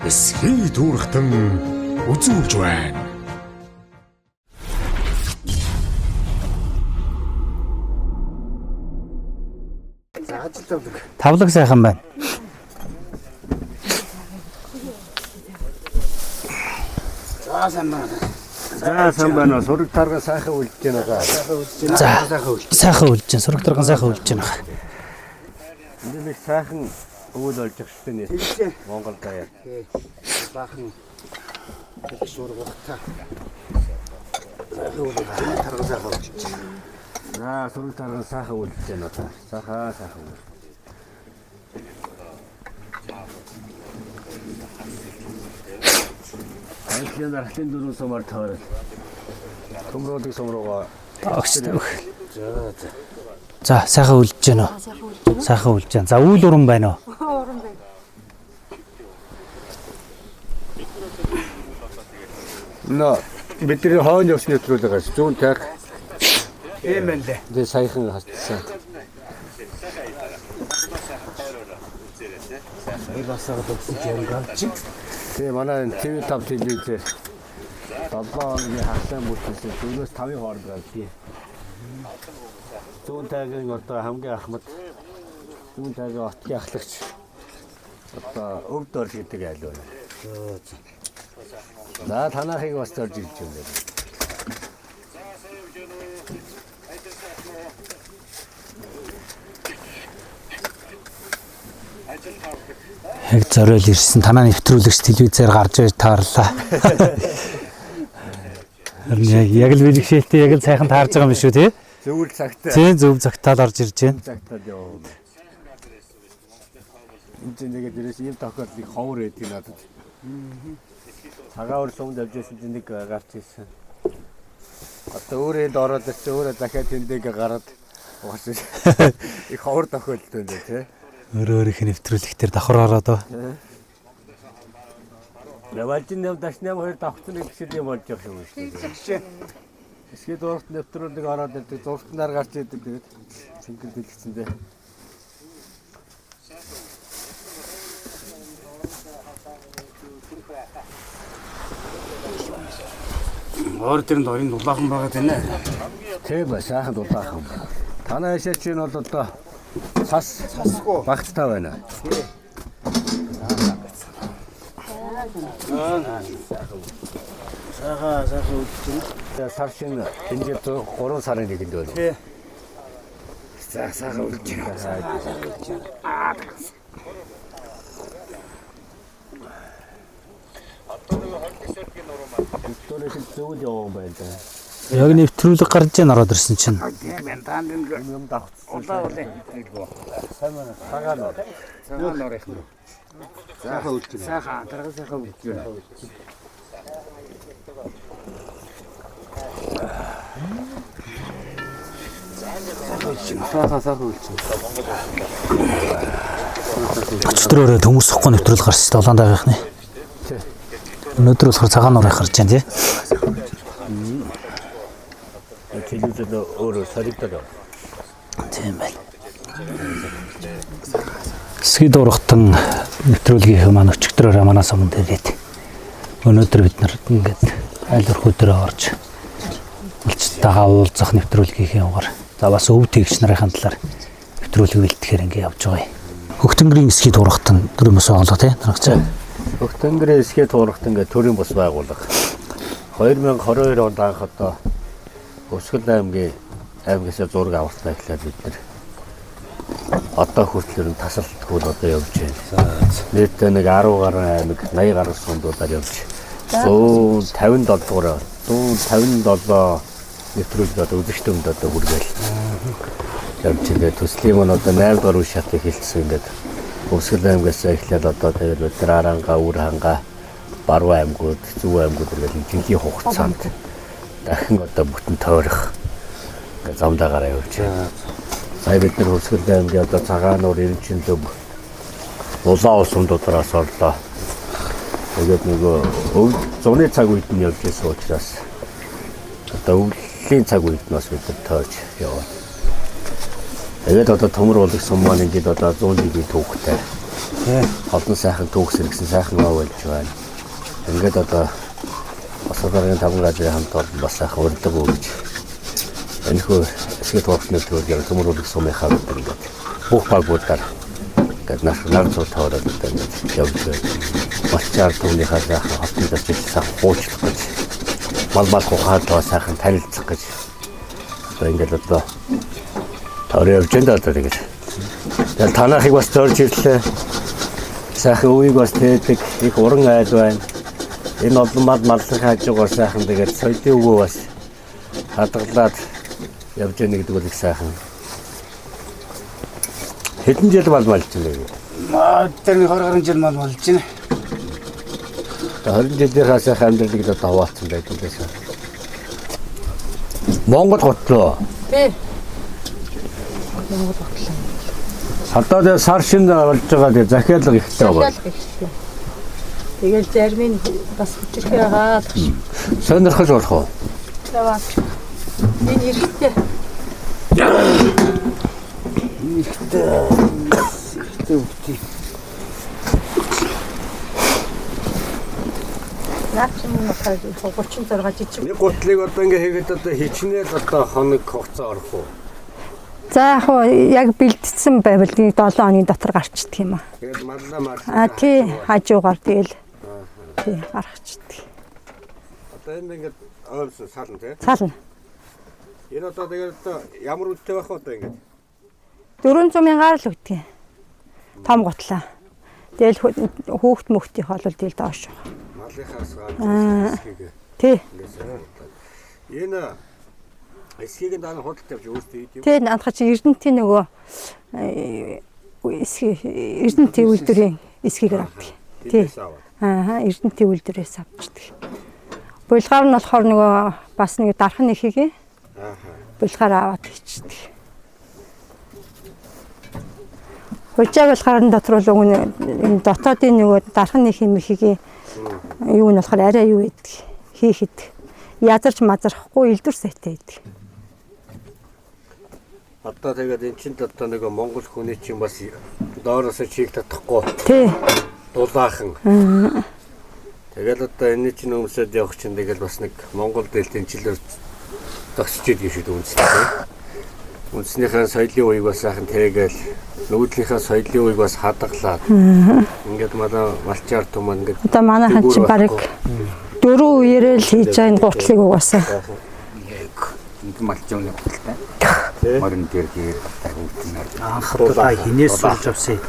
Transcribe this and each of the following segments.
эсхий дүүргтэн үзүүлж байна. Тавлаг сайхан байна. За сайн байна. Сураг тарга сайхан үлдэж байна. Сайхан үлдэж байна. Сураг тарган сайхан үлдэж байна. Энд нэг сайхан өвөл болж байгаа шүү дээ. Монгол даяар. Баахан сураг багтаа. Тарга сайхан үлдэж байна. За сураг тарга сайхан үлдэж байна. Сайхан. Айхлын дархлын дөрөв сумаар таарал. Төмрөөдөг сумруугаа Огцтой. За сайхан үлдэж байна уу? Сайхан үлдэж байна. За үйл уран байна уу? Уран байна. нөө бидний хойно явсны нэвтрүүлгээс зүүн таг Тийм байна лээ. дэ саяхан хатсан. Басаад өгсөн юм ганч. Тэгээ манай TV5 телевизээр 7 хоногийн хагасан бүтээсэн 4-5 хооронд байлгүй. Зүүн тайгийн одоо хамгийн ахмад зүүн тайгийн отгийн ахлагч одоо өвд орж гэдэг айл байна. За танахыг бас зорж ирж байна. Яг зориул ирсэн танаа нэвтрүүлэгч телевизээр гарч иж таарлаа. Яг л бэлгшээлтэй яг л сайхан таарж байгаа юм шүү тий. Зөвөр цагтаа. Тийм зөв цагтаал орж ирж байна. Цагтаа яа. Энд нэгээд дээрээс ийм тохиолдлыг ховор өгдөг надад. Цагаан сумд явж байсан чинь нэг гарч ирсэн. Одоо өөрөөд ороод ирсэн өөрөө дахиад тэндээ гараад угаасаа их ховор тохиолдсон дээ тий. Өөр их нэвтрүүлэгтэр давхар ороод оо. Явалжин нэв дашнам хоёр давхцны гişэд юм болж байгаа юм шүү дээ. Эсгээд урт нэвтрүүлэг ороод ирдэг зургатнаар гарч идэг тэгээд цэнгэл дэлгэцэндээ. Оор тэрэнд орын дулаахан байгаа тэнэ. Тэг ба сайхан дулаахан. Танай хашаач нь бол одоо цасгүй багтаа байна. Сайхан үлдсэн. Сар шин тэнцээ 3 сарын 1-нд байна. Тий. Сайхан үлдсэн. Өөрөөр зөвл явсан байна да. Яг нэвтрүүлэг гарч ийн ороод ирсэн чинь. Тийм байна. Таанд юм давхцсан. улаа улаа. Сайн байна. Цагаан нор. Цагаан нор их. Сайхан үлдсэн. Сайхан тарга сайхан үлдсэн. Сайхан үлдсэн. Өчтөрөөрөө төмөсөхгүй нэвтрүүлэг гарч 7 дагийнхны. Өнөөдөр болохоор цагаан нуурыг харж байна тий. Телевизэд өөрөө саригдаад. Тийм байна. Эсхий дургатан нэвтрүүлгийнхээ маань өчигдрөөрөө манай суманд ирээд өнөөдөр бид нар ингээд айл өрхөдөрөө орж улцтайгаа уулзах нэвтрүүлгийнхээ угаар за бас өв тэгч нарын талаар нэвтрүүлэг бэлтгэхээр ингээд явж байгаа юм. Хөгтөнгөрийн эсхий дургатан төрөмөс оолго тий нарагч. Хөгтөнгөрийн эсгээ туурахт ингээд төрийн бус байгууллага 2022 онд анх одоо Өсгөл аймгаас зураг авалтаа гэхлээр бид нар одоо хүртэл нь тасалтгүй одоо явж байна. Нийтдээ нэг 10 гаруй аймаг 80 гаруй сумдуудаар явж 157 дугаар 157 нэвтрүүлэг одоо үзэгчтэй өмд одоо хүргээл явж байгаа. Төслийн маань одоо 8 дугаар үе шатыг хэлсэн ингээд Өсгөл аймгаас эхлээд одоо тэгээд бид нар Аранга, Үр ханга, Баруун аймгууд, Зөв аймгууд гэдэг жинхэнэ хугацаанд дахин одоо бүтэн тойрох замдаагаараа явж байна. Сая бид нар Өсгөл аймгийн одоо Цагаан нуур, Эренчин төв, Улаан ус сумдуудаас орлоо. Тэгээд нөгөө өв зуны цаг үед нь явж байсан учраас одоо өвлийн цаг үед нь бас бид нар тойрч яваа. Тэгээд одоо төмөр уулах сум маань ингээд одоо 100 жилийн түүхтэй Олон сайхан төгс иргсэн сайхан ав болж байна. Ингээд одоо Босоодарын таван газрын хамт олон бас сайхан урилга өгч энэхүү эсгээд хуурсны төлөв төмөрүүлэх сумынхаа ингээд бүх багуудаар ингээд нар цуу тоороод ингээд явж байна. Малчаар түүнийхээ сайхан хотын дэрчил сайхан хуучлах гэж мал ухаалгаа сайхан танилцах гэж одоо ингээд одоо тоороо явж байна одоо тэгээд. Тэгээд танахыг бас зорж ирлээ. Сайхан үеийг бас тээдэг их уран айл байна. Энэ олон маллах хажуугаар сайхан тэгээд соёлын өвөө бас хадгалаад явж яах гэдэг бол их сайхан. Хэдэн жил малж байна вэ? Тэр 20 гаруй жил малж байна. 20 жилийнхаа сайхан амьдралыг одоо хаваалцсан байдаг гэсэн. Монгол готлоо. Тий. Одоо сар шин болж байгаа тэгээ захиалга ихтэй байна. Тэгэл зарим нь бас хүчрхээ байгаа. Сонирхож болох уу? Таваа. Энэ эрэхтэй. Үхтэй. Наач юм уу 36 жижиг. Нэг гутлыг одоо ингээ хийгээд одоо хичнээл одоо хоног хугацаа орох уу? За яг бэлдсэн байвал 7 хоногийн дотор гарчдаг юм аа. Тэгээд маллаа мар. Тий хажуугаар тэгэл тий гаргачдаг. Одоо энэ ингээд ойлсон сална тий. Сална. Энэ одоо тэгээд одоо ямар үдтэй байх вэ одоо ингээд? 400 мянгаар л өгдөг. Том готлаа. Тэгэл хүүхд мөхтийнх бол тэгэл доош. Малынхаас гарч Тий. Энэ эсхийг даана худалдаж явж өөртөө хийд юм. Тий наадах чи Эрдэнтийн нөгөө Эрдэнтийн үйлдвэрийн эсхийгээр авдаг. Тий. Эрдэнтийн үйлдвэрээс авчдаг. Булгаар нь болохоор нөгөө бас нэг дархан нэхийг булгаар аваад хийчдэг. Хожаа булгарын дотор бол энэ дотоодын нөгөө дархан нэх юм ихийг юу нь болохоор арай юу гэдэг хийхэд язарч мазархгүй илдвэр сайтай байдаг. Одоо тэгээд эн чинь одоо нэг Монгол хүний чинь бас доороос чиг татахгүй. Тий. Дулаахан. Тэгэл одоо энэ чинь өмсөд явах чинь тэгэл бас нэг Монгол дэлхийн жилээр зогсож идэг шиг үндэслээ. Үндснийхээ соёлын үеийг бас сайхан тэгээл нүүдлийнхээ соёлын үеийг бас хадгалаад ингээд манай малчаар том ингээд одоо манайхан чинь барыг 4 үеэрээ л хийж байгаа энэ гутлыг угаасаа. Энд малчууны гуталтай. Морин дээр анхудаа хинээс сурж авсан.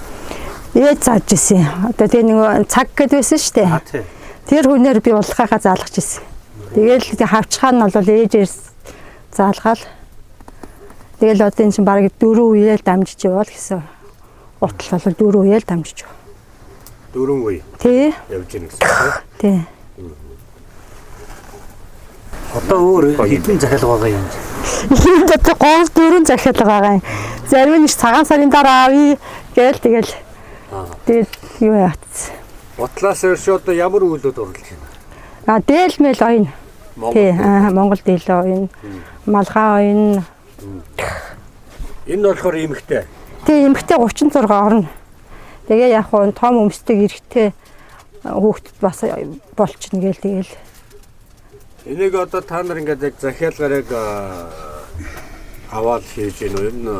Ээж зааж исэн. Одоо тэгээ нэг цаг гээд байсан шүү дээ. Тэр хүнээр би улхаахаа заалгаж исэн. Тэгээл хавчхаа нь бол ээжээс заалгаал. Тэгэл одоо энэ чинь бараг 4 үеэл дамжиж явал гэсэн. Гутал бол 4 үеэл дамжиж байгаа. 4 үе. Тий. Явж ийн гэсэн. Тий. Одоо өөр хэдэн захиалга байгаа юм. Энд одоо 3-4 захиалга байгаа юм. Зарим нь цагаан сарын дараа авъя гээл тэгэл юу яатсан. Утлаас өрш одоо ямар үйлүүд орлож байна? Дээлмэл оён. Тий, Монгол дээл оён. Малгай оён. Энэ нь болохоор эмхтэй. Тий, эмхтэй 36 орно. Тэгээ яг хуу том өмсдөг эрэгтэй хүүхдэд бас болчихно гээл тэгэл. Энийг одоо та нар ингээд яг захиалгаарыг аваад хийж гэнэ үү? Энэ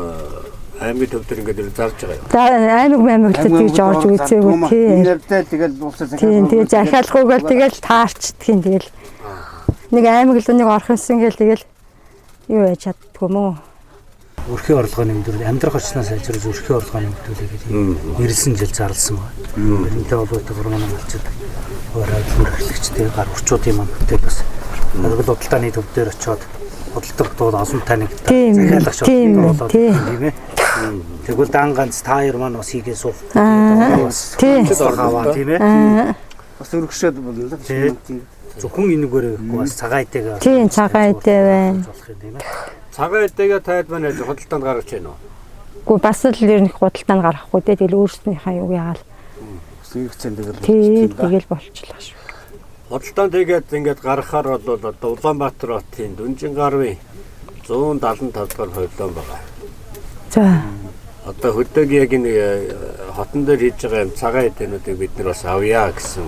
аймгийн төв төр ингээд зарж байгаа юм. Аймаг тэгж орж үзээгүй тий. Нэвдээ тэгэл дуусах захиалга. Тэгээ захиалгаагаар тэгэл таарчдаг юм тэгэл. Нэг аймаг л нэг орхинсан гээл тэгэл юу яж чаддгүй мөө. Өрхийн орлогоо нэмдүүл амьдрах орчноос сайжруулж өрхийн орлогоо нэмдүүлээ гэж 9 жил зарласан байна. Тэрнтэй холбоотой гурван малчид өөрөө хөргөлөгчтэй гар урчуудын мантай бас хадгал худалдааны төв дээр очиод худалдаг дууд олон таныг захиалагч болоод тийм ээ. Тэгвэл дан ганц та хоёр маань бас хийгээ суух. Тийм. Хаваа тийм ээ. бас өргөшөөд болно л тийм. Зөвхөн энэгээр бас цагаан эдээг. Тийм цагаан эдээ байна. Цагаан эдээгээ таад байна гэж худалдаанд гаргаж байна уу? Гэхдээ бас л ер нь худалдаанд гарахгүй дээ. Тэгэл өөрснийхээ юу яагаад. Сэрэгцэн тэгэл болчихлоо шүү. Худалдаанд тэгээд ингээд гаргахаар бол одоо Улаанбаатар хотын Дүнжин гарвын 175 дахь хувилан байгаа. За. Одоо хөдөөгийн яг энэ хотон дээр хийж байгаа юм цагаан эдэнүүдийг бид нар бас авъя гэсэн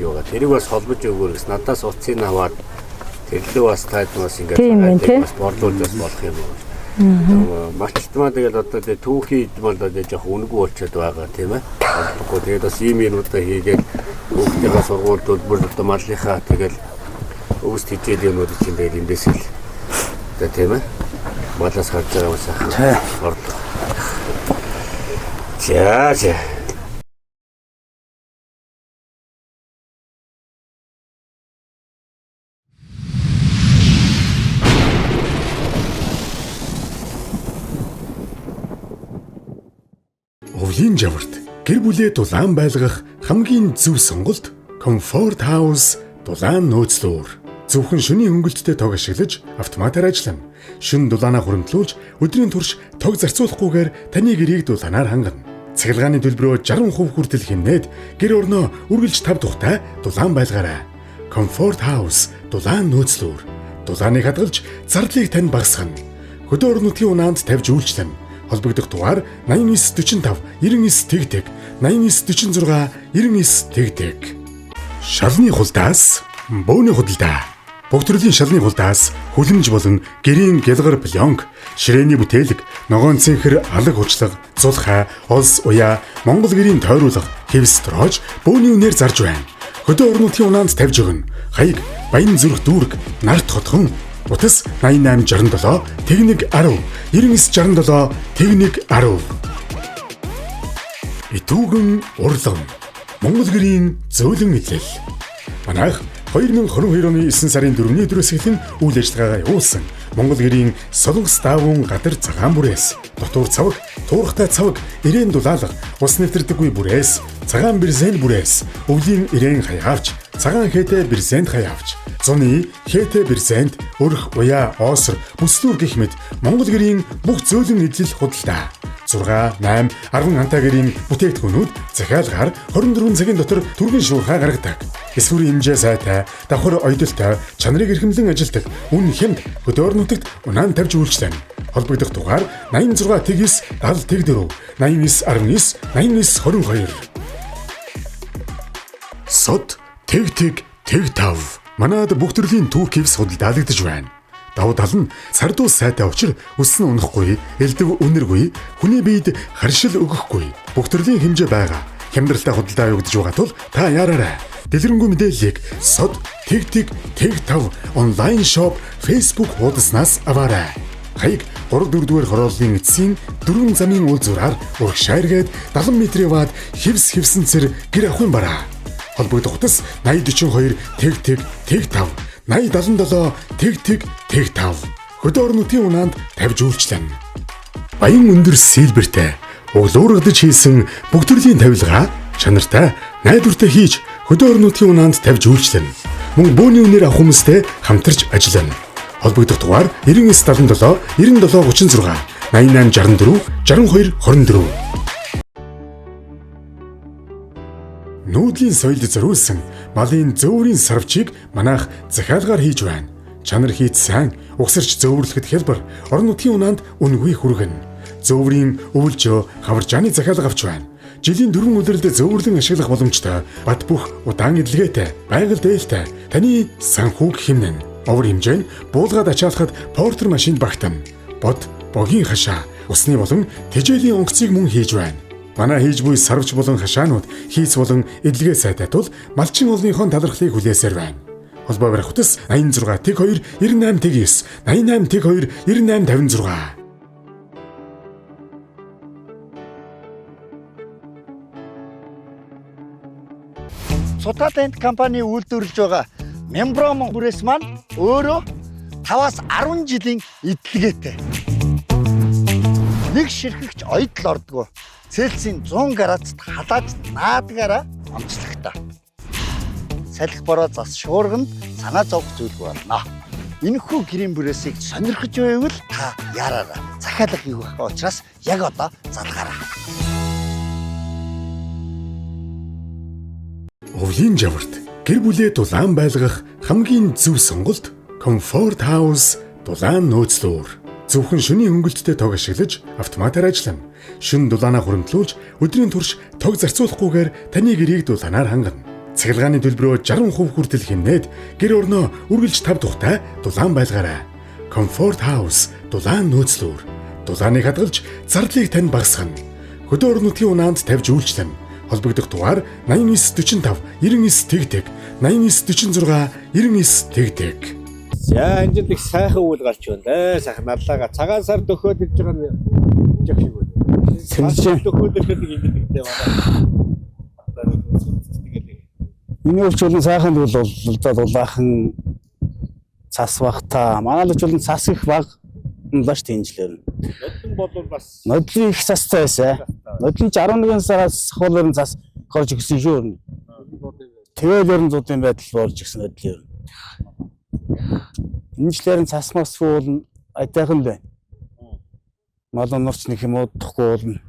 юугаа тэрийг бас холбож өгөөр гэсэн надаас уцыг аваад тэрлээ бас таад бас ингээд бас борлуулж бас болох юм байна. Мачтмаа тэгэл одоо тэгээ түүхий идмэл одоо жоох үнгүй болчиход байгаа тийм ээ. Болохгүй тэгээд бас ийм юмудаа хийгээд хүүхдийнхээ сургууль төлбөр одоо малынхаа тэгэл өвс хичээл юмуд чинь тэгээд эндээс л одоо тийм ээ. Малаас харж байгаа юм сайхан. Орлоо. За. Өвлийн жаварт гэр бүлээ дулаан байлгах хамгийн зөв сонголт Comfort House дулаан нөөцлөөр. Зөвхөн шөнийн хөнгөлөлтөд тог ашиглаж автоматар ажиллана. Шөнө дулаанаа хуримтлуулж өдрийн турш тог зарцуулахгүйгээр таны гэрийг дулаанаар хангана. Цахилгааны төлбөрөө 60% хүртэл хэмнээд гэр орноо үргэлж тав тухтай дулаан байлгаарай. Comfort House дулаан нөөцлөөр. Дулааныг хадгалж зардлыг тань багасгана. Хөдөө орон нутгийн унаанд тавьж үйлчлэнэ. Холбогдох дугаар 8945 99 8946 99 Шалны хулдаас бөөний худалдаа. Бүх төрлийн шалны хулдаас хүлэмж болон гэрийн гялгар пленк, ширээний бүтээлэг, ногоон цэнхэр, алаг хучлаг, зулхай, олс уяа, Монгол гэрийн тойруулга, хэвс троож бөөний үнээр зарж байна. Хөдөө орон нутгийн унаанд тавьж өгнө. Хаяг Баян зүрх дүүрэг, Нарт хотхон, утас 8867 11 10 9967 11 10. Итүүгэн урлан Монгол гэрийн зөөлөн идэл. Манайх 2022 оны 9 сарын 4-ний өдрөөс эхлэн үйл ажиллагаагаа явуулсан. Монгол гэрийн Солонгос даавун гадар цагаан бүрээс, дотуур цаваг, туурхтай цаваг, ирээн дулаалга, ус нэвтрдэггүй бүрээс, цагаан бирзен бүрээс, өвлийн ирээн хаяавч, цагаан хээтэй бирзент хаяавч, зуны хээтэй бирзент, өрх, уяа, оосор, бүслүүр гэх мэт Монгол гэрийн бүх зөөлөн идэл худалдаа. 6, 8, 10 антаа гэрийн бүтээгдэхүүнүүд захиалгаар 24 цагийн дотор түргэн шуурхай гаргадаг. Эсвэрийн хэмжээ сайтай, давхар ойдолтой, чанарыг эрхэмлэн ажилдаг үн хямд хөдөө орон нутагт унаан тавьж үйлчлэнэ. Холбогдох дугаар 86 70 84 89 19 89 22. Сод тэг тав. Манайд бүх төрлийн түүхийс худалдаалагдж байна. Давуу тал нь сардуус сайтай учир өснө унахгүй, элдв үнэргүй, хүний биед харшил өгөхгүй. Бүх төрлийн хэмжээ байгаа. Хямдралтай худалдаа явагдаж байгаа тул та яараарай. Дэлгэрэнгүй мэдээллийг сод тэг тав онлайн шоп Facebook хуудаснаас аваарай. Хаяг 3-4 дугаар хорооллын эцсийн 4 замын үйл зураар урагшаа эргээд 70 м-ийн ваад хэвсэн цэр гэр ахын бараа. Холбогдох утас 8042 тэг тав 8077 тэг тав. Хөдөө орон нутгийн унаанд тавьж үйлчлэнэ. Баян өндөр сэлбэртэй углуургадж хийсэн бүх төрлийн тавилга чанартай найдвартай хийж хөдөө орон нутгийн унаанд тавьж үйлчлэнэ. Мөн бөөний үнээр авах хүмүүстэй хамтарч ажиллана. Холбогдох дугаар 9977 9736 8864 62 24. Нүүдлийн соёлд зориулсан малын зөөврийн сарвчийг манайх захиалгаар хийж байна. Чанар хийц сайн, угсарч зөөвөрлөхөд хялбар, орон нутгийн унаанд үнгүй хүргэн. Зөөврийн өвөлжөө хаваржааны захиалга авч байна. Жилийн 4 улирлд зөөвөрлөн ашиглах боломжтой, бат бөх удаан эдлэгээтэй, байгаль дээлтэй, таны санхүүг хэмнэн. Овор хэмжээ нь буулгаад ачаалахад портер машинд багтана. Бод, богийн хашаа, усны болон тэжээлийн онгоцыг мөн хийж байна. Манай хийж буй сарвч болон хашаанууд хийц болон эдлэгээ сайтай тул малчин олныхон талархлыг хүлээсээр байна. Холбоо барих утас 86 тэг 2 98 тэг 9 88 тэг 2 98 56. Суталент компани үйлдвэрлэж байгаа Мембром бүрээс маань өөрөө 5-аас 10 жилийн эдлэгээтэй. Нэг ширхэгч ойдл ордгоо. Цельсийн 100 градусд халааж наадгаараа онцлогтой. Салхи бороо зас шуурганд санаа зовх зүйлгүй болно. Энэхүү гэрийн бүрээсийг сонирхож байвал та яараарай. Захиалга хийх учраас яг одоо залгаарай. Өвлийн жаварт гэр бүлээ дулаан байлгах хамгийн зөв сонголт Comfort House дулаан нөөцлөөр. Зөвхөн шөнийн хөнгөлөлтөд тог ашиглаж автоматар ажиллана. Шөнө дулаанаа хуримтлуулж өдрийн турш тог зарцуулахгүйгээр таны гэрийг дулаанаар хангана. Цахилгааны төлбөрөө 60% хүртэл хэмнээд гэр орноо үргэлж 5 тухтай дулаан байлгаарай. Comfort House дулаан нөөцлөөр. Дулааныг хадгалж зардлыг тань багасгана. Хөдөө орон нутгийн унаанд тавьж үйлчлэнэ. Холбогдох дугаар 8945 99 тэгтэг 8946 99 тэгтэг. За энэ их сайхан үйл гарч байна. Сайхан нарлаага цагаан сар дөхөөд ирж байгаа нь жиг шиг байна. Сэлжээ. Дөхөөд ирэхэд ингэдэгтэй манай. Миний өвчөлн сайхан бол улаахан цас багта. Манай л өвчөлн цас их баг баш тэнжлэр. Нодлон бол бас Нодлын их цастай байсан. Нодлын 11 сараас хуулын цас горж өгсөн шүү. Тэгээд ерөн зуудын байдал болж өгсөн нодлын. Инжлэрэн цас мас уул айтайхан байна. Мал онорч нэг юм удахгүй болно.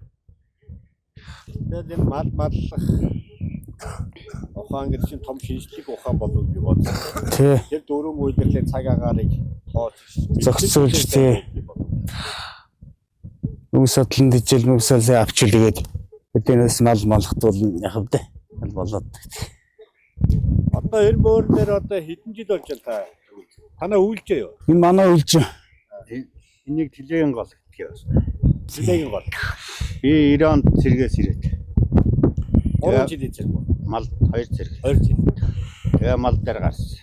тэгээд энэ маллах ухаан гэж чинь том шинжлэх ухаан болов би бодлоо. Тий. Тэр дөрөв үйлдвэрлэлийн цаг агаарыг Зохицуулж тий. Үс судлан дижил мөсөлөө авчилгээд биднээс мал малхтуулна яхав дээ. Мал болоод. Одоо энэ мөр дээр одоо хэдэн жил болж байна та? Танаа үйлчээ юу? Энэ манай үйлч. Энийг телевизэн гол гэдгийг бас. Зилэгийн гол. Би 90 онд цэргээс ирээд. 3 жилийн зэрэг. Мал 2 цэрэг. 2 жил. Тэгээ мал дээр гарсан.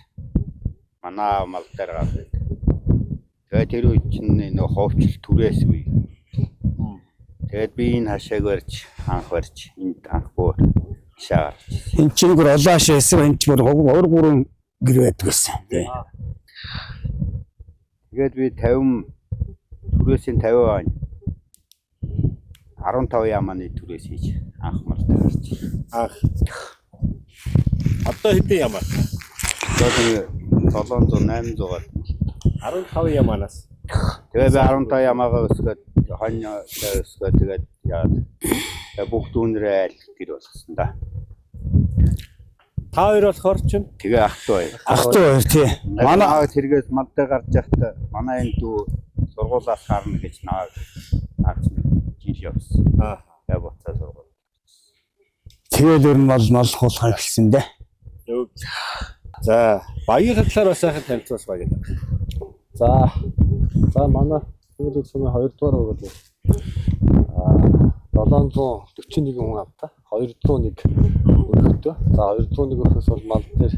Манай мал дээр гарсан. Тэгээ тэр үед чинь нөх ховчл түрээс үе. Тэгээд би энэ хашааг барьж, анх барьж, энд анхгүй шаарч. Энд чинь бүр олоаш эсрэг энэ чинь бүр 2 3 гэр байдаг гэсэн. Тий. Тэгээд би 50 түрээсийн 50 он 15 яманы түрээс хийж анх мал дээр гарч. Анх. Одоо хэдэн ямар? Одоо 700 800-аар 15 яманаас. тэгээ би 15 ямаагаа өсгөөд хоньоо өсгөөд тэгээд яад. Тэгээ бүх дүүнрээ айл гэр болгосон да. Та хоёр болохоор чинь Тэгээ ахтуу бай. Ахтуу хоёр тий. Манай аав тэргээс мал дээр гарч явахдаа манай энэ дүү сургуулаас харна гэж наваа жил явсан. Тэгээ буцаа сургууль. Тэгээд ер нь малхуулах эхэлсэн дээ. за баяр талаар бас сайхан танилцуулж байна. За манай сүүлийн сумын 2 дугаар бол 741 хүн авта 201 өрхөдөө. За 201 өрхөөс бол мал дээр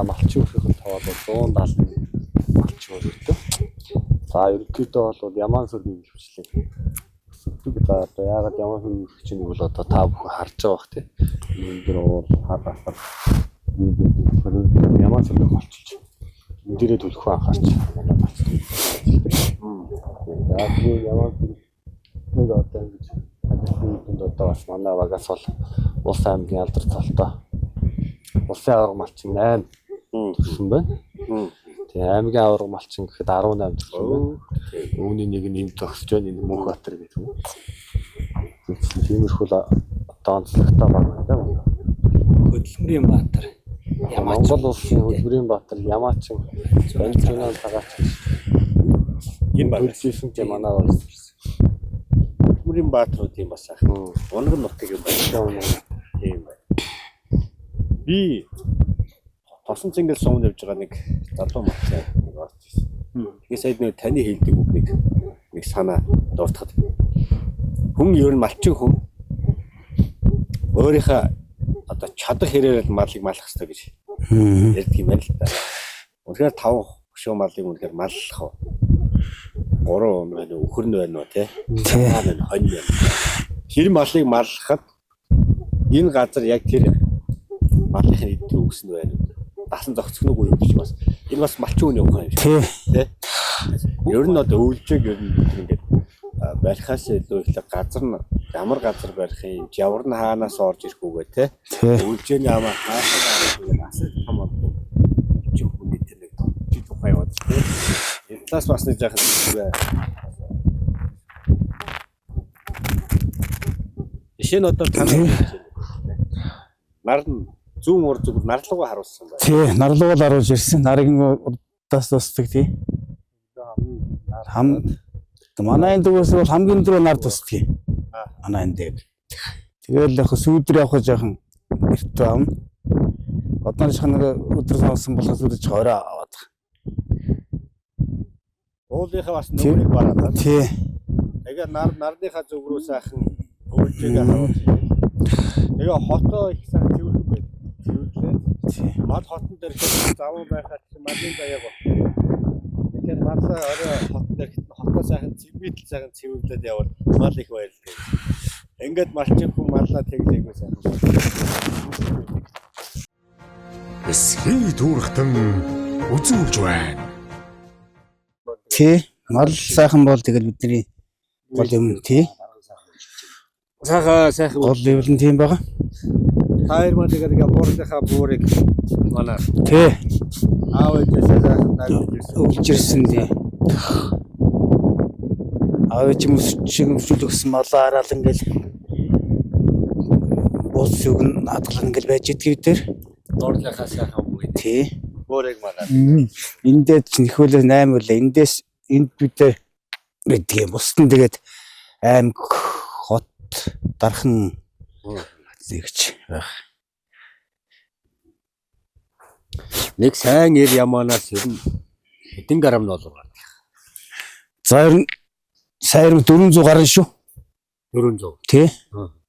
малчин өрхөд таваад 170 малчин өрхөдөө. За ерөнхийдөө бол ямаан сүргийн хвчлээ. За одоо яагаад ямаан сүргийн хвчлэг нь бол одоо та бүхэн харж байгаа бах тий. Энэ дээр бол хадгалах ямаан сүргийг олчилж энэ дээрээ төлөх анхаарч манай болчихсон. За би ямаан сүргийг одоо ингэж адилхан одоо бас манай багаас бол Улс аймгийн алдар цолтой улсын аварга малчин 8 төрсөн байна. Тэгээ аймгийн аварга малчин гэхэд 18 төрсөн байна. Үүний нэг нь энд зогсож байна. Энэ Мөнхбаатар гэдэг юм. Тиймэрхүү одоо онцлогтой байна да. Хөдөлмөрийн Баатар. Монгол улсын хөдөлмөрийн Баатар Ямаачин Банжинаа цагаач. Энэ баг Төлөвлөсөн тийм манай улс. Хөдөлмөрийн баатрууд юм бас сайхан. Унган нутгийг юм байна. Тийм байна. Би тосон цэнгэл сумд явж байгаа нэг залуу малцаа орж ирсэн. Тэгээ сая нэг таны хэлдэг үг нэг санаа дуртахад. Хүн ер нь малчин хүн өөрийнхөө одоо чадах хэрээр малыг малах хэрэгтэй гэж ярьдаг юм байна л да. Үнэхээр 5 хөшөө малыг үнэхээр маллах уу? 3 байна уу? Өхөр нь байна уу те? Хонь байна. Тэр малыг маллахад энэ газар яг тэр малын эдгээр үгс нь байна. Дасан зохицох нүг юм биш бас. Энэ бас малчин хүний ухаан юм шиг. Тэ. Ер нь одоо өвлжээг ер нь ингээд барихаас илүү их газар нь ямар газар барих юм, явар нь хаанаас орж ирэх үгээ те. Өвлжээний амаа хаасаа асар том одоо чи хүний тэр нэг жил ухаан яваад те. Энэ талаас бас нэг жаахан зүгээр. Жишээ нь одоо танай нар нь зүүн ур зүг нарлуугаа харуулсан байна. Тий, нарлуугаар харуулж ирсэн. Нарыг удаас тусдаг тий. Манай энэ дүүс бол хамгийн өндөр нар тусдгийг. Манай энэ дэг. Тэгэл яг сүйдэр явах жоохон эрт аавна. Одоо нэг өдөр сонсон болохоос үрж орой аваад. Уулынхаа бас нүрийг бараад. Тий. Тэгээ нарныхаа зүг рүү сайхан уулжээгээ харуулж. Тэгээ хотоо их сайн цэвэрлэх байд. Цэвэрлээ. Мал хотон дээр завуу байхад малын заяаг бол. Тэгэхээр малаа орой хотон дээр хотоо сайхан цэвэрлэл сайхан цэвэрлээд явал мал их баярлалаа. Ингээд малчин хүн маллаа тэгжээгүй сайхан. Эсхий дүүрхтэн үзүүлж байна. Тий. Мал сайхан бол тэгэл бидний гол юм тий. Сайхан Гол юм нь тийм байгаа. тайр маа тэгээ буурынхаа буурыг манай Тий. аав ээжээ сайхан найдаж Өгч ирсэн тий. Авч шиг өмсүүлсэн малаа хараал ингээл бус юг наадгал ингээл байж идэх дээр. доорлынхаа сайхан буурыг Тий. буурыг манай Эндээ нөхөлөө 8 үлээ. Эндээс энд бидээ гэдэг юм. Бусдын тэгээд аймаг хот дархан зэгч байх. нэг сайн ир ямаанаас ер нь хэдэн грамм доллар гардаг. За ер нь саяр 400 гарна шүү. 400. Тий.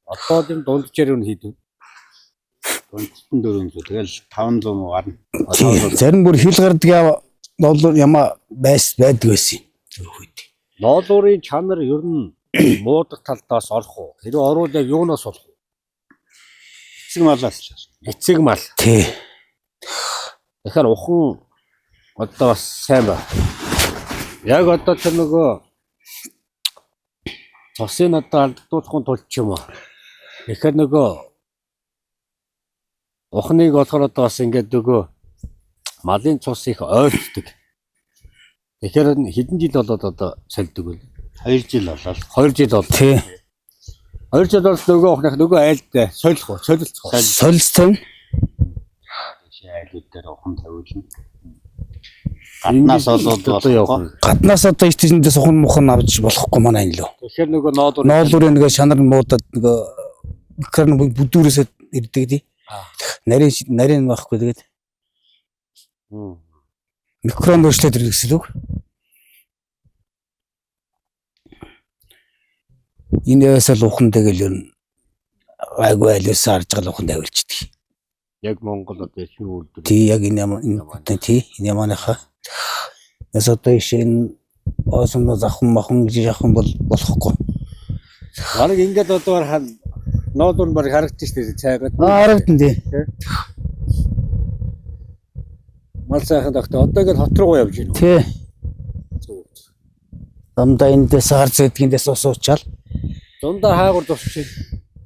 Одоо юм дунджээр нь хийдэг. Дунджтэн 400. Тэгэл 500 муу гарна. Зарим бүр хил гардаг доллар яма байдаг байсан юм. Ноолуурын чанар ер нь муудах талдаас олох уу? Тэр оруул яг юунаас олох уу? Эцэг малаас. Эцэг мал. Тий. Тэгэхээр ухан одоо бас сайн ба. Яг одоо тэр нөгөө цосын одоо алдагдуулахын тулд ч юм уу. Тэгэхээр нөгөө ухныг болохоор одоо бас ингээд нөгөө малын цус их ойртдог. Тэгэхээр хэдэн жил болоод одоо сольдог вэ? 2 жил болоод. 2 жил бол. Тий. 2 жил бол нөгөө ухнах нөгөө айлд солих уу? Солилцох. Солилцсон. Айлууд дээр ухан тавиулна. Гаднаас одоо явах. Гаднаас одоо их тийшэндээ сухан мухан авч болохгүй манай энэ лөө. Тэгэхээр нөгөө ноолуурын нөгөө шанар муудад нөгөө гэрн бүдүүрээс ирдэг тий. Нарийн байхгүй тэгээд. Микрон өөрчлөлт ирдэг гэсэн үг. Энэ ясал ухан тэгэл ер нь айгүй айлаас харж гал ухан тавилчдаг. Яг Монгол одоо шүү үлдэр. Тий яг энэ тий энэ ямааныхаа яс одоо ишин осом захын махан гэж яхан болохгүй. Бараг ингээд одоо ноодор баг харагдчих шүү дээ цайгаад. Харагдана тий. Мал сайхан тогтоо одоо ингээд хот руу явж гинэ. Тий. Дамдаа эндээс харц гэдгиндээс усуучаал. Дундаа хаагур тусчих.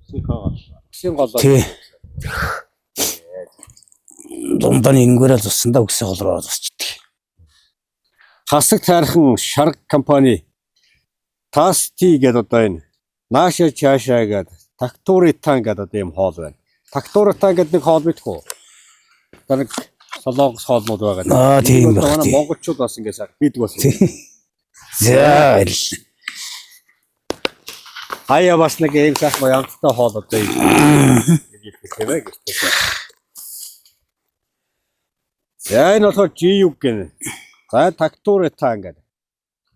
Гисэн голоо. Тий. Дундаа ингэрэл туссандаа үгсээ голроо тусчдаг. Хасаг тайрхан шарг компани Тасти гэдэг одоо энэ нааша чаашаа гэдэг Тактуритан гэдэг одоо юм хоол байна. Тактуритан гэдэг нэг хоол битгүү. Одоо нэг солонгос хоолнууд байгаа. Тийм байна. Манай монголчууд бас ингэсаа бидэг бас. За. Хаяа бас нэг юм сайхан янзтай хоол одоо юм. За энэ болохоор жиюг гэнэ. За Тактуритан гэдэг.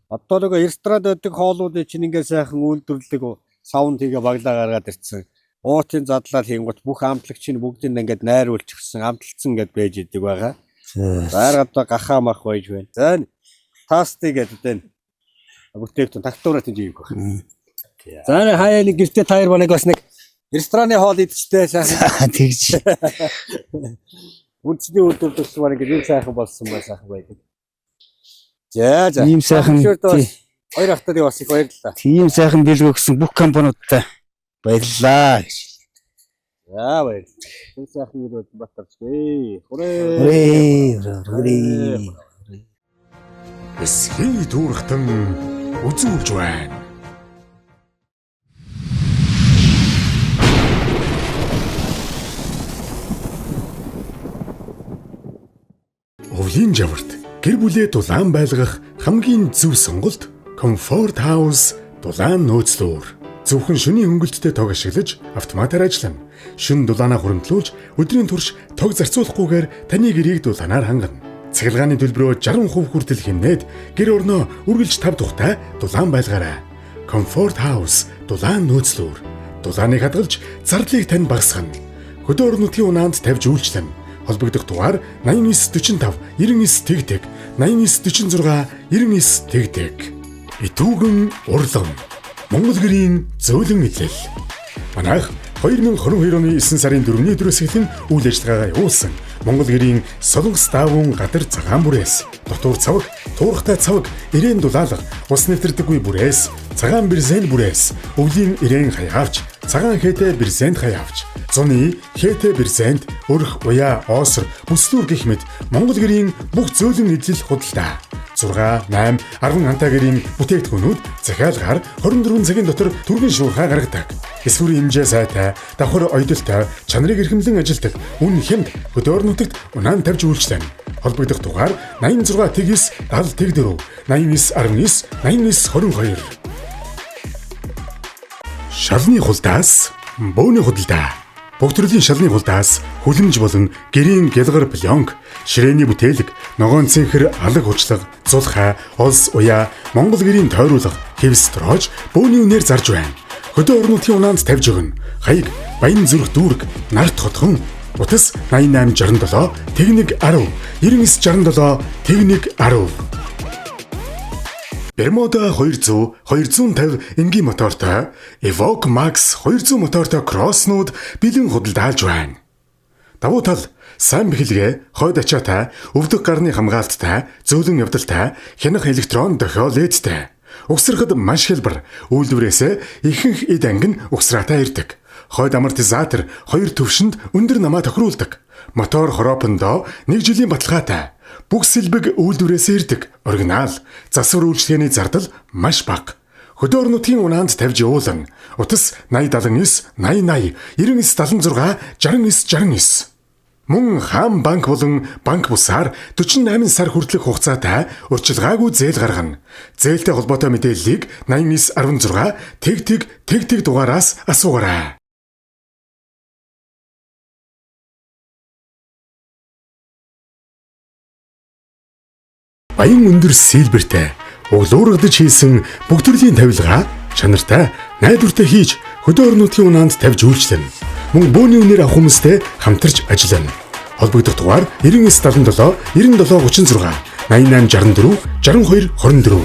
Одоо нэг ресторанд байдаг хоолуудыг чинь ингээ сайхан үйлдвэрлэдэг саунд хийгээ баглаа гаргаад ирсэн. Уутын задлал хийнгүүт бүх амтлагч нь бүгдийг ингээд найруулчихсан, амтлцсан гэд байж идэг байгаа. За одоо гахаа мах байж байна. За Тасти гэдэг энэ бүтээгдэхүүн Тактуритан жиюг байна. За хаяа нэг гэртээ таяр банаг бас нэг рестораны хоол идчихтэй сайхан тэгж. Үндэсний үйлдвэрлэгч маань ингээд юм сайхан болсон бай сайхан байдаг. За ийм сайхан хоёр ахтад бас их баярлалаа. Тийм сайхан дэлгөө гэсэн бүх компаниудтай баярлалаа гэж. За баярлалаа. Энэ сайхан юу батарчээ. Хүрээ. Эсхий дүүрхтэн үзүүлж байна. Өвлийн жаварт гэр бүлээ дулаан байлгах хамгийн зөв сонголт Comfort House дулаан нөөцлөөр. Зөвхөн шөнийн хөнгөлөлтөд тог ашиглаж автоматар ажиллана. Шөнө дулаанаа хуримтлуулж өдрийн турш тог зарцуулахгүйгээр таны гэрийг дулаанаар хангана. Цахилгааны төлбөрөө 60% хүртэл хэмнээд гэр орноо үргэлж тав тухтай дулаан байлгаарай. Comfort House дулаан нөөцлөөр. Дулааныг хадгалж зардлыг тань багасгана. Хөдөө орон нутгийн унаанд тавьж үйлчлэн. Холбогдох дугаар 8945 99 тэгтэг 8946 99 тэгтэг. Итүүгэн урлан. Монгол гэрийн зөөлөн илэл. Манайх 2022 оны 9 сарын 4-ний өдрөөс эхлэн үйл ажиллагаагаа явуулсан. Монгол гэрийн Солонгос даавун гадар цагаан бүрээс, дотуур цаваг, туурхтай цаваг, ирээн дулаалга, ус нэвтрдэггүй бүрээс, цагаан бирзен бүрээс, өвлийн ирээн хаяавч, цагаан хээтэй бирзент хаяавч, зуны хээтэй бирзент, өрх, уяа, оосор, бүслүүр гэх мэт Монгол гэрийн бүх зөөлөн эдлэл худалдаа. 6, 8, 10 антаа гэрийн бүтээгдэхүүнүүд захиалгаар 24 цагийн дотор түргэн шуурхай гаргадаг. Эсвэр хэмжээ сайтай, давхар ойдолтой, чанарыг эрхэмлэн ажилтдаг үн хэмд хөдөө орон нутагт унаан тавьж үйлчлэнэ. Холбогдох дугаар 86 тэгс 70 84 89 19 89 22. Шалны хулдаас бөөний худалдаа. Бүх төрлийн шалны хулдаас хүлэмж болон гэрийн гялгар пленк, ширээний бүтээлэг, ногоон цэнхэр алаг хучлага, зулхай, олс уяа, Монгол гэрийн тойруулга, хэвс троож бөөний үнээр зарж байна. Хөдөө орон нутгийн унаанд тавьж өгнө. Хаяг, баян зүрх дүүрэг, нарт хотхон, утас 8867 тэгнэг 10 9967 тэгнэг 10. Бермуда 200 250 энгийн мотортой Evoque Max 200 мотортой кросснууд бэлэн худалдаалж байна. Давуу тал сайн бэхэлгээ, хойд ачаатай, өвдөх гарны хамгаалттай, зөөлөн явдалтай, хянах электрон дохио ледтэй. Угсрахад маш хялбар, үйлдвэрээсээ ихэнх эд анги нь угсраатай ирдэг. Хойд амортизатор 2 төвшөнд өндөр намаа тохируулдаг. Мотор хороопондоо 1 жилийн баталгаатай. Бүх сэлбэг үйлдвэрээс ирдэг. Оригинал. Засвар үйлчлэгээний зардал маш бага. Хөдөө орон нутгийн унаанд тавьж явуулна. Утас 8079 8080 9976 6969. Мөн хаан банк болон банк бусаар 48 сар хүртэлх хугацаатай урьдчилгаагүй зээл гаргана. Зээлтэй холбоотой мэдээллийг 8916 тэг дугаараас асуугаарай. Баян өндөр сэлбэртэй, углуургадж хийсэн бүх төрлийн тавилгаа чанартай, найдвартай хийж хөдөө орон нутгийн унаанд тавьж үйлчлэнэ. Мөн бөөний үнээр авах хүмүүстэй хамтарч ажиллана. Холбогдох дугаар 9977 9736 8864 62 24.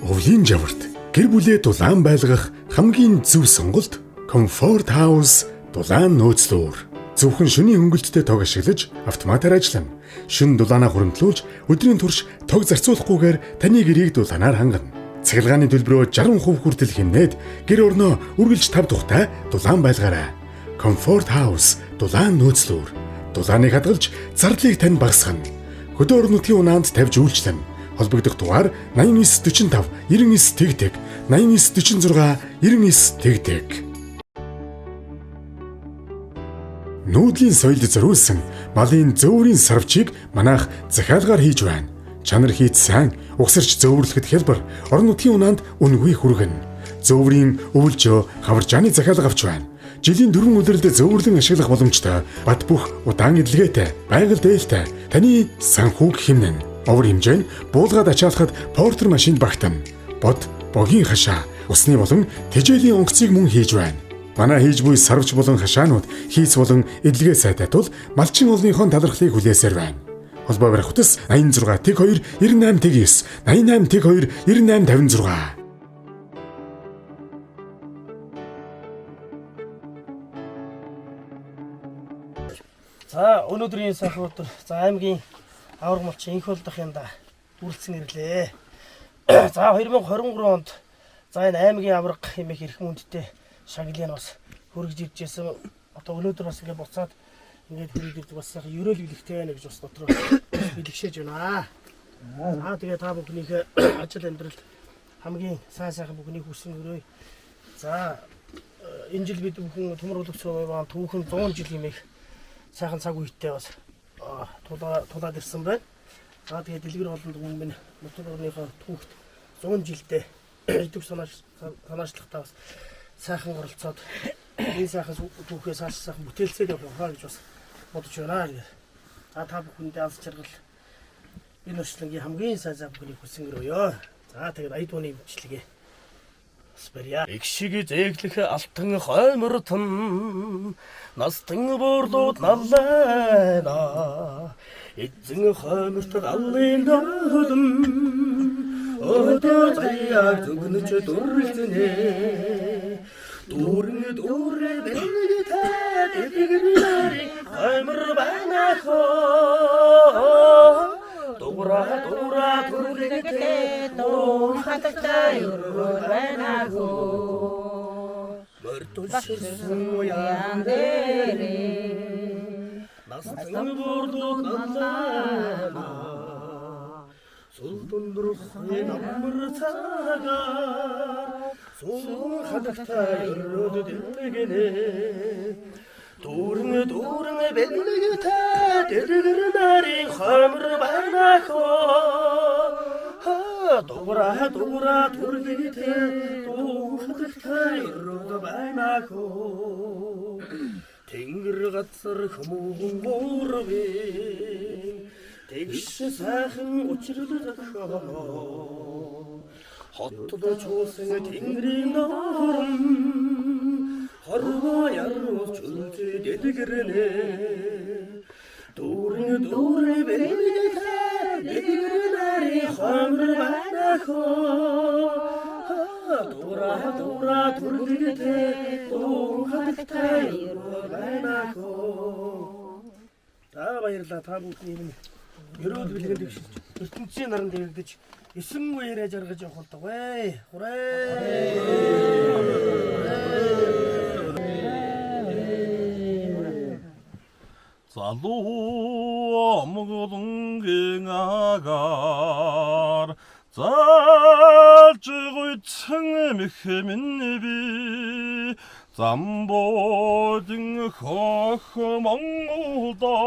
Өвлийн жаварт гэр бүлээ дулаан байлгах хамгийн зөв сонголт Comfort House дулаан нөөцлөөр. Зөвхөн шөнийн хөнгөлөлтөд тог ашиглаж автоматар ажиллана. Шөнө дулаанаа хуримтлуулж өдрийн турш тог зарцуулахгүйгээр таны гэрийг дулаанаар хангана. Цахилгааны төлбөрөө 60% хүртэл хэмнээд гэр орноо үргэлж тав тухтай дулаан байлгаарай. Comfort House дулаан нөөцлөөр. Дулааныг хадгалж зардлыг тань багасгана. Хөдөө орон нутгийн унаанд тавьж үйлчлэнэ. Холбогдох дугаар 8945 99 тэгтэг 8946 99 тэгтэг. Нүүдлийн соёлд зориулсан малын зөөврийн сарвчийг манайх захиалгаар хийж байна. Чанар хийц сайн, угсарч зөөвөрлөхөд хялбар, орон нутгийн унаанд үнэгүй хүргэн. Зөөврийн өвөлжөө хаваржааны захиалга авч байна. Жилийн 4 удиралд зөөвөрлөн ашиглах боломжтой, бат бөх удаан эдлэгээтэй, байгаль дээлтэй, таны санхүүг хэмнэн. Овор хэмжээ нь буулгаад ачаалахад портер машинд багтана. Бод, богийн хашаа, усны болон тэжээлийн онгоцыг мөн хийж байна. Манай хийж буй сарвч болон хашаанууд хийц болон эдлэгээ сайтай тул малчин олныхон талархлыг хүлээсээр байна. Холбоо барих утас 86 тэг 2 98 тэг 9 88 тэг 2 98 56. За өнөөдрийн сахи өдөр за аймгийн авраг малчин инх болдох юмда үргэлжлэн ирлээ. За 2023 онд за энэ аймгийн авраг хэмээх эрхэм үндтэй шагналын бас хөргөж ирж байсан. Одоо өнөөдөр бас ингээд буцаад ингээд хөргөж ирдэг бас ерөөл бэлэгтэй байна гэж бас дотроо бэлэгшээж байна. Тэгээ та бүхнийхээ ажил амьдралд хамгийн сайхан бүхнийг хүсэн өрөө. За энэ жил бид бүхэн төмөр өлөгцөө маань түүхэн 100 жил хэмээх сайхан цаг үетэй бас тулаад ирсэн байна. За тэгээд дэлгэр олон хүн минь нутаг орныхоо түүхт 100 жилдээ идэв санаачлагтаа бас сайхан оролцоод энэ сайхан түүхээс хааш сайхан бүтээлцээд явах гэж бас бодож байна. За та бүхэндээ аз жаргал энэ өршлөнгийн хамгийн сайн зав бүхнийг хүсэн өрөөё. За тэгээд аядууны имчилгээ бас барья. Их шиг зэглэх алтан хоймортон настан буурлууд наллайна. Эзэн хойморт аллын дохолн өдөө заяаг зүгнэж дүрлцэнэ. Дүүрэн дүүрээ бэнэтэй дэдгэрнэрийн хоймор банахоо. Дура дүргэтэй дуу хатагтай өрөө банахоо. Мөртөсөн уян дээрээ настан буурлууд наллайна. Султундрухны намар цагаар сул хатагтай өрөөд дэлгэнэ. Дүүрэн бэлгэтэй дэдгэрнэрийн хоймор банахоо. Дура дүргэтэй дуу хатагтай өрөөд банахоо. Тэнгэр газар хүмүүн буурвэ. Тэгш сайхан учрлах хоноо. Хоттод чуусан тэнгэрийн норн хорвоо ярууч үлдээ дэдгэрнэ. Дүүрэн бэлгэтэй дэдгэрнэрийн хоймор банахоо. Дура дүргэтэй дуу хатагтай өрөө банахоо. За баярлалаа та бүхэн ерөөд бэлгэн дэвшиж ертөнцийн наран дэгдэж 9 үеэрээ жаргаж явах болдог вэ. Хүрээ. Залуу амгалангийн агаар залж гүйцэн мэхмэн би замбодин хох Монголда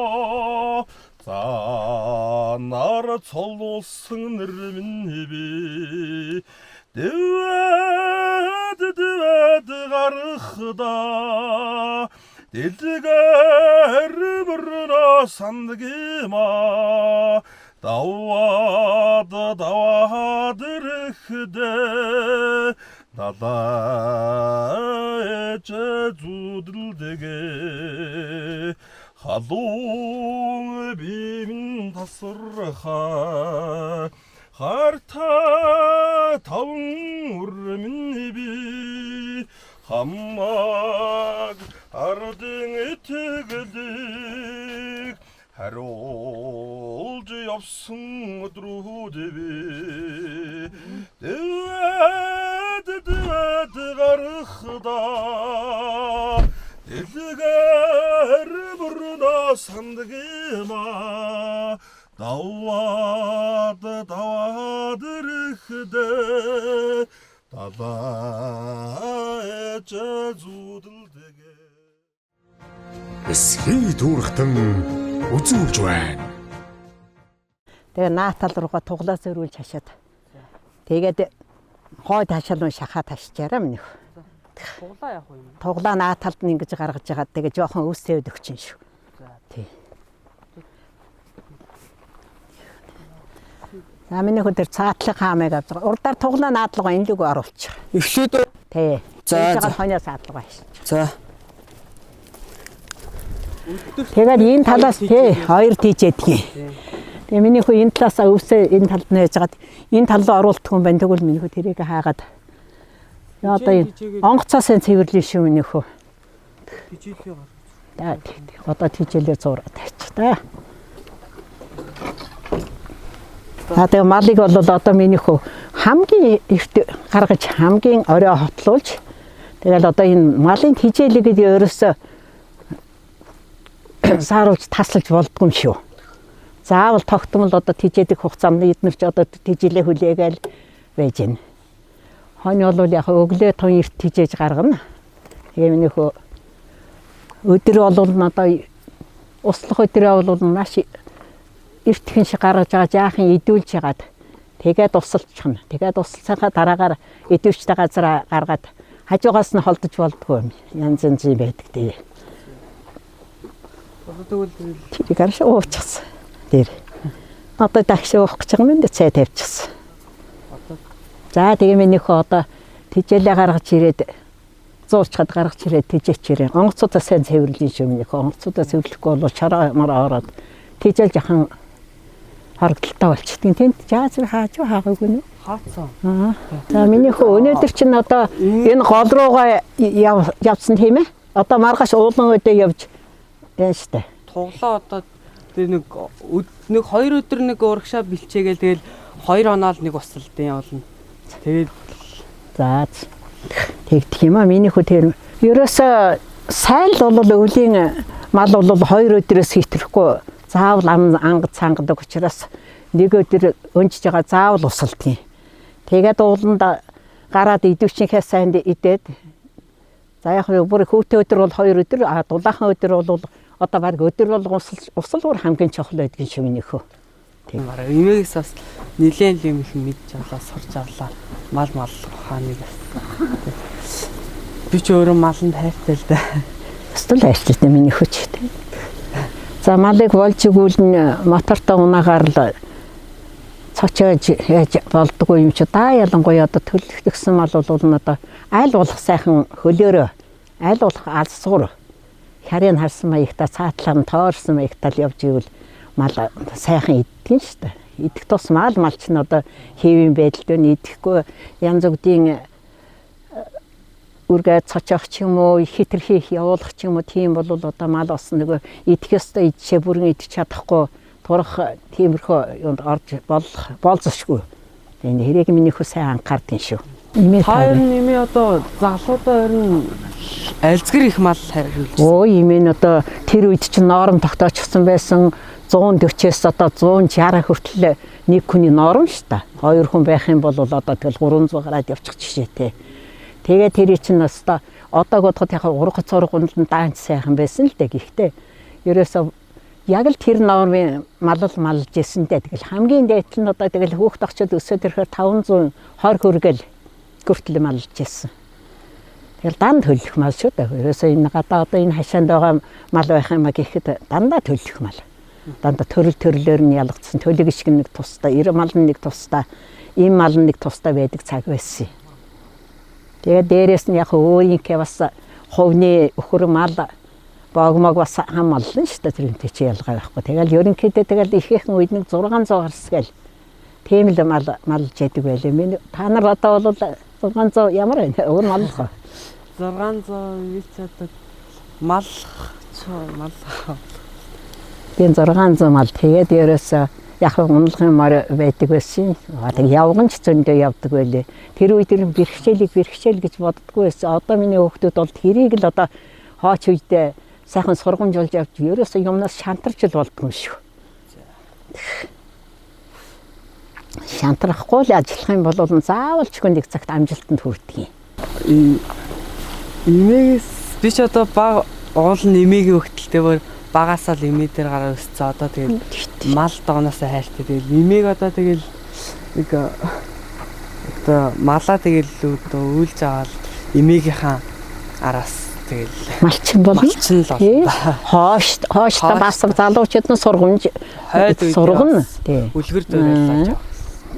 нар цолуулсан нэрмэн би дэвэд гарахда дэлгэр мөрнө сандгима даваад ирэхдэ надаач зүдэлдэгэ халуун бимэн тасарха харта таван үрмэн би хаммаг ардын итгэдэг харуулж явсан өдрүүдээ дэвэд гарахда дэлгэр бүрнө сандгима даваад ирэхдэ талаач зүдэлдэгэ Эсхий дүүрхтэн үзүүлж байна. Тэгээ наатал руугаа туглаа зөрүүлж хашаад. Тэгээд хой ташаалын шахаа ташчаараа минь. Туглаа яах вэ? Туглаа нааталд нь ингэж гаргаж байгаа. Тэгээ жоохон өсөөд өгчин шүү. Тий. Намын хөдөр цаатлах хаамыг авч байгаа. Урдаар туглаа наадлага энэ лүг оруулчих. Эхлээд тий. За хоньоос аадлага байж. За. Тэгээд энэ талаас тий хоёр тийчээдгий. Тэгээ миний хүү энэ талаасаа өвсөө энэ талд нь яжгаад энэ тал руу оруулдаг юм байна. Тэгвэл миний хүү тэрийг хаагаад яа одоо энэ онгоцоосын цэвэрлэн шүү миний хүү. Тийчээлээ гар. Одоо тийчээлээ зураад тавьчих та. Тэгээ малыг бол одоо миний хүү хамгийн эрт гаргаж хамгийн орой хотлуулж тэгэл одоо энэ малын тийчээлэг гэдэг ерөөсөө сааруулж таслаж болдгүй юм шүү. Заавал тогтмол одоо тийжээдэг хугацаанд эднэрч одоо тийжээлээ хүлээгээл байж гэн. Хонь бол яг өглөө тун эрт тийжээж гаргана. Тэгээ миний хөө өдөр бол одоо услах өдрөө бол маш эртхэн шиг гаргаж байгаа жаахан идүүлж ягаад тэгээд усалчихна. Тэгээд усалцахаа дараагаар идэвчтэй газар гаргаад хажуугаас нь холдож болдгоо янз янзын байдаг тий. Тэр гарш уучихсан. Тэр. Одоо дагш уух гэж байгаа юм дэ цай тавьчихсан. За тэгээ минийхөө одоо тижээлээ гаргаж ирээд зуурчхад гаргаж ирээд тижээч ирээ. Онгоцуудаа сайн цэвэрлэж шүү минийхөө. Онгоцуудаа цэвэрлэхгүй бол чараа мар ороод тижээл жахан харагдaltaа болчихдгийг тэнд жааз хааж хаагаагүй нөө. Хаацсан. За минийхөө өнөөдөр чинь одоо энэ гол руугаа явсан тийм ээ. Одоо маргааш уулан өдөө явж байна штэ. Туглаа одоо нэг 2 өдөр нэг урагшаа бэлчээгээл тэгэл 2 оноол нэг усалдын явуулна. Тэгээд за тэгдэх юм аа минийхүү тэр ерөөсөө сайн л бол өвлийн мал бол 2 өдрөөс хитрэхгүй заавал анга цангадаг учраас нэг өдөр өнжиж байгаа заавал усалдгийг. Тэгээд ууланд гараад идэвчнийхээ сайн идээд за яг бүр хүүтэй өдөр бол 2 өдөр дулаахан өдөр бол одоо баг өдөр бол усалгуур хамгийн чухал байдгийн шүү минийхөө. Тийм аа эмээгээс бас нэлээд юм их мэдж авлаа сурч авлаа мал хааныг би ч өөрөө маланд хайртай л да. Өстөл хайртай минийхөө ч тийм. За малыг болж игүүлэн мотортой унаагаар л цочоож яаж болдгоо юм чи да ялангуяа одоо төлөвлөгсөн мал бол одоо айл болох сайхан хөлөөрөө айл болох алсуур харийн харсан маягта цаатлан тоорсон маягтал явж ивэл мал сайхан иддэг шүү дээ. Идэх тус мал ч нь одоо хэвийн байдалд нь идэхгүй янз бүрийн үргээ цочоох ч юм уу хитрхийх явуулах ч юм уу тийм бол одоо мал бас нэг идэх ёстой идчихээ бүрэн идчих чадахгүй турах тиймэрхүү юунд орж болзошгүй. Энэ хэрэг минийхүү сайн анхаардгийн шүү. Хоёр нэмээ одоо залуудаа өрн альцгэр их мал хариулж. Өө имэн одоо тэр үед чинь ноором тогтоочихсон байсан 140-с одоо 160 хүртэл нэг хүний ноором шүү дээ. 2 хүн байх юм бол одоо тэгэл 300 гараад явчих жишээтэй. Тэгээ тэр чинь одоо бодоход яг ургац ургунд даанч сайхан байсан л дээ. Гэхдээ ерөөсөө яг л тэр нормын малж ирсэнтэй тэгэл хамгийн дээд нь одоо тэгэл хүүхд очоод өсөөд ирэхээр 520 хүргээл хүртэл малж ирсэн. Тэгэл данд төлөх мал шүү дээ. Ерөөсөө энэ гадаа одоо энэ хашаанд байгаа мал байх юм а гэхэд дандаа төлөх мал. Дандаа төрлөөр нь ялгцсан. Төлөг шиг нэг тусдаа, 90 мал нь нэг тусдаа, ийм мал нь нэг тусдаа байдаг цаг байсан. Тэгээд дээрээс нь яг өөрийнхөө бас хувны өхөр мал богмог бас хамаална шүү дээ. Тэрнтэй чи ялгаа байхгүй. Тэгэл ерөнхийдөө тэгэл ихээхэн үед нэг 600 гарсгээл тийм л малж яадаг байлаа. Миний та нар одоо бол 600 ямар байна? Өөр маллах. 600 вич одоо мал. Тийм 600 мал тэгээд ерөөсөө яг унлагын мар байдаг байсан. Тэг явган ч зөндөө явдаг байлээ. Тэр үед тэр бэрхшээл гэж боддгоо байсан. Одоо миний хүүхдүүд бол тэрийг л одоо хооч үедээ сайхан сургамжуулж явж ерөөсөө юмнаас шантарч л болдгоо шүү. Шантрахгүй л ажиллах юм бол заавал ч нэг цагт амжилтанд хүрдэг юм. Эмээгээс би ч одоо баг уул нэмээгийн хөлтөлтэй бүр багасаа л эмээ дээр гараа өссөн. Одоо тэгэл мал дооноосоо хайртай. Тэгэл эмээг одоо тэгэл нэг одоо малаа тэгэл үйлж аваад эмээгийнхаа араас тэгэл малчин болно. Хооштой бас залуучууд нь сургамж сургана. Тийм. Үлгэр дөрөөлж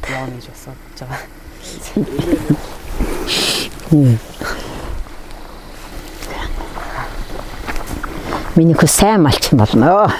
явна гэж бодож байгаа. Миний сайн малчин болно.